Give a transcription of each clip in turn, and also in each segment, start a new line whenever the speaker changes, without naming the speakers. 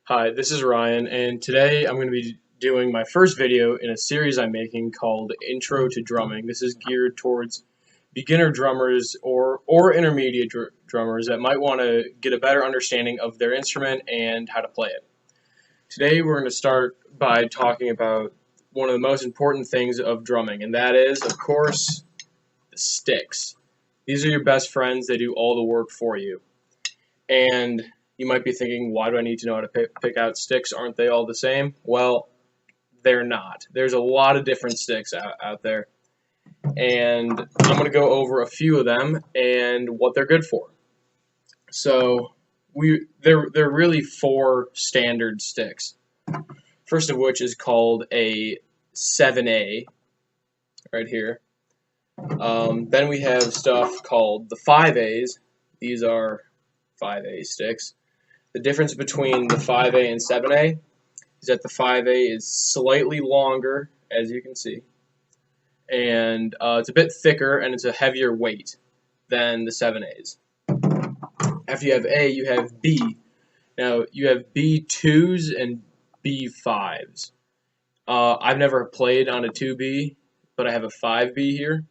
Hi, this is Ryan, and today I'm going to be doing my first video in a series I'm making called Intro to Drumming. This is geared towards beginner drummers or intermediate drummers that might want to get a better understanding of their instrument and how to play it. Today we're going to start by talking about one of the most important things of drumming, and that is, of course, the sticks. These are your best friends. They do all the work for you. And you might be thinking, why do I need to know how to pick out sticks? Aren't they all the same? Well, they're not. There's a lot of different sticks out there. And I'm going to go over a few of them and what they're good for. So they're really four standard sticks. First of which is called a 7A, right here. Then we have stuff called the 5As. These are 5A sticks. The difference between the 5A and 7A is that the 5A is slightly longer, as you can see, and it's a bit thicker and it's a heavier weight than the 7As. After you have A, you have B. Now, you have B2s and B5s. I've never played on a 2B, but I have a 5B here.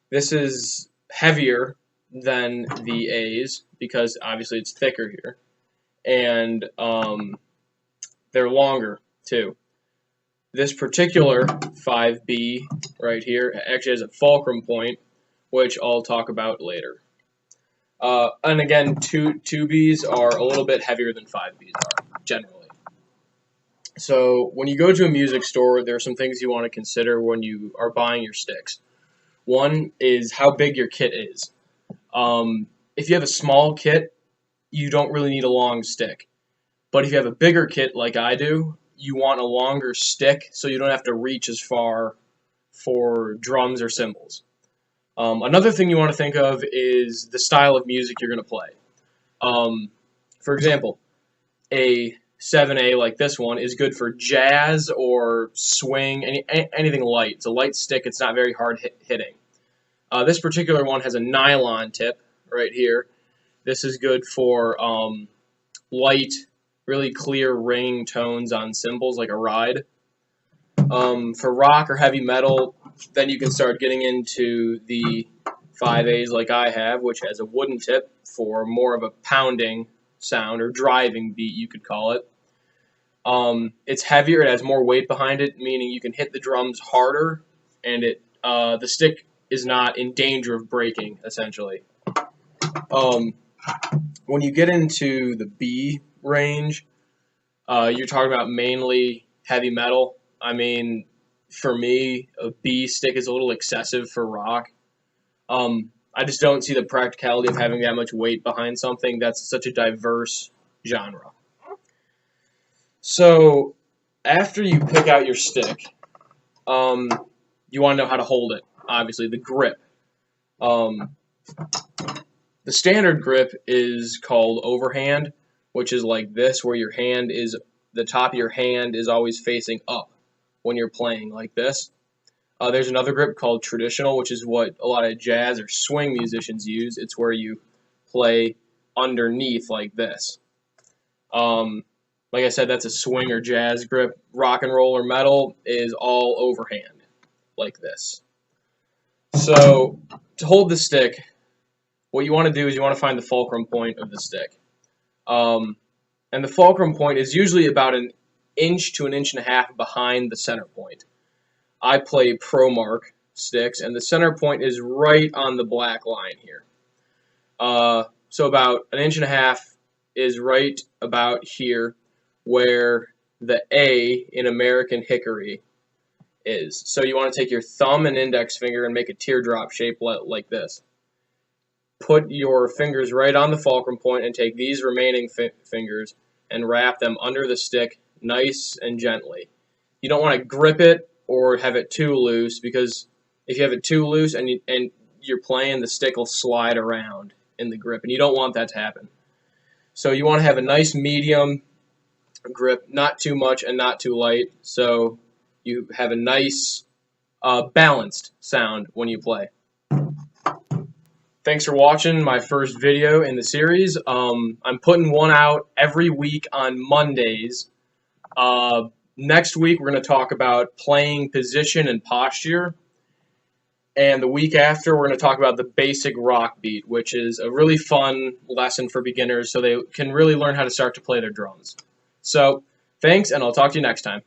This is heavier than the A's because obviously it's thicker here, and they're longer too. This particular 5B right here actually has a fulcrum point, which I'll talk about later. And again, 2Bs are a little bit heavier than 5Bs are, generally. So when you go to a music store, there are some things you want to consider when you are buying your sticks. One is how big your kit is. If you have a small kit, you don't really need a long stick. But if you have a bigger kit like I do, you want a longer stick so you don't have to reach as far for drums or cymbals. Another thing you want to think of is the style of music you're going to play. For example, a 7A like this one is good for jazz or swing, anything light. It's a light stick. It's not very hard hitting. This particular one has a nylon tip right here. This is good for light, really clear ringing tones on cymbals like a ride. For rock or heavy metal, then you can start getting into the 5As like I have, which has a wooden tip for more of a pounding sound or driving beat, you could call it. It's heavier, it has more weight behind it, meaning you can hit the drums harder, and the stick is not in danger of breaking, essentially. When you get into the B range, you're talking about mainly heavy metal. I mean, for me, a B stick is a little excessive for rock. I just don't see the practicality of having that much weight behind something that's such a diverse genre. So, after you pick out your stick, you want to know how to hold it. Obviously, the grip. The standard grip is called overhand, which is like this, where the top of your hand is always facing up when you're playing like this. There's another grip called traditional, which is what a lot of jazz or swing musicians use. It's where you play underneath like this. Like I said, that's a swing or jazz grip. Rock and roll or metal is all overhand, like this. So, to hold the stick, what you want to do is you want to find the fulcrum point of the stick. And the fulcrum point is usually about an inch to an inch and a half behind the center point. I play ProMark sticks, and the center point is right on the black line here. So about an inch and a half is right about here where the A in American Hickory is. So you want to take your thumb and index finger and make a teardrop shape like this. Put your fingers right on the fulcrum point and take these remaining fingers and wrap them under the stick nice and gently. You don't want to grip it or have it too loose, because if you have it too loose and you're playing, the stick will slide around in the grip, and you don't want that to happen. So you want to have a nice medium grip, not too much and not too light, so you have a nice balanced sound when you play. Thanks for watching my first video in the series. I'm putting one out every week on Mondays. Next week, we're going to talk about playing position and posture. And the week after, we're going to talk about the basic rock beat, which is a really fun lesson for beginners so they can really learn how to start to play their drums. So, thanks, and I'll talk to you next time.